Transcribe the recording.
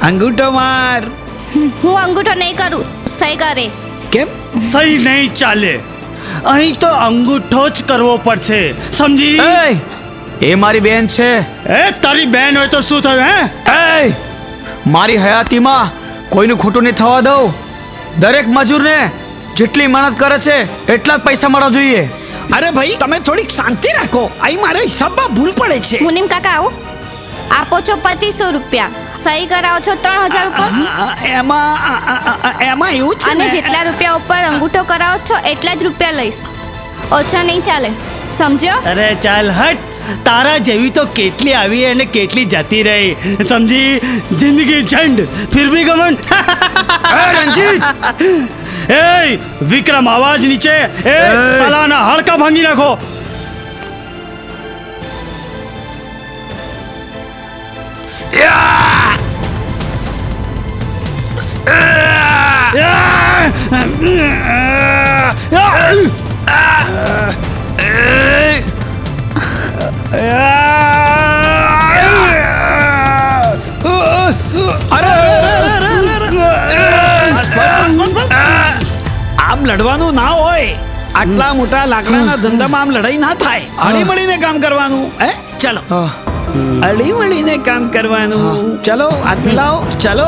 અંગૂઠો માર. હું અંગૂઠો નહીં કરું, સહી કરે. કેમ? સહી નહીં ચાલે, અહીં તો અંગૂઠો જ કરવો પડશે, સમજી? એ મારી બેન છે. એ તારી બેન હોય તો શું થયું? મારી હયાતીમાં કોઈનું ખોટું નહીં થવા દઉં. દરેક મજૂરને જેટલી મહેનત કરે છે એટલા જ પૈસા મળવા જોઈએ. અરે ભાઈ, તમે થોડીક શાંતિ રાખો. અહીં મારા હિસાબમાં ભૂલ પડે છે. મુનિમ કાકા આવો. આપો છો 2500 રૂપિયા, સહી કરાવો છો 3000 ઉપર, એમાં એવું છે અને ને. જેટલા રૂપિયા ઉપર અંગૂઠો કરાવો છો એટલા જ રૂપિયા લઈશ. ઓછા નહીં ચાલે, સમજ્યો? અરે ચાલ હટ, તારા જેવી તો કેટલી આવી અને કેટલી જતી રહી, સમજી? જિંદગી ઝંડ ફિર ભી ઘમંડ. રંજીત, એ વિક્રમ, આવાજ નીચે. એ સાલાના હાડકા ભાંગી નાખો. આમ લડવાનું ના હોય. આટલા મોટા લાકડાના ધંધામાં આમ લડાઈ ના થાય. હળી મળીને કામ કરવાનું. ચલો, હળી મળીને કામ કરવાનું. ચલો, હાથ મિલાવો. ચલો.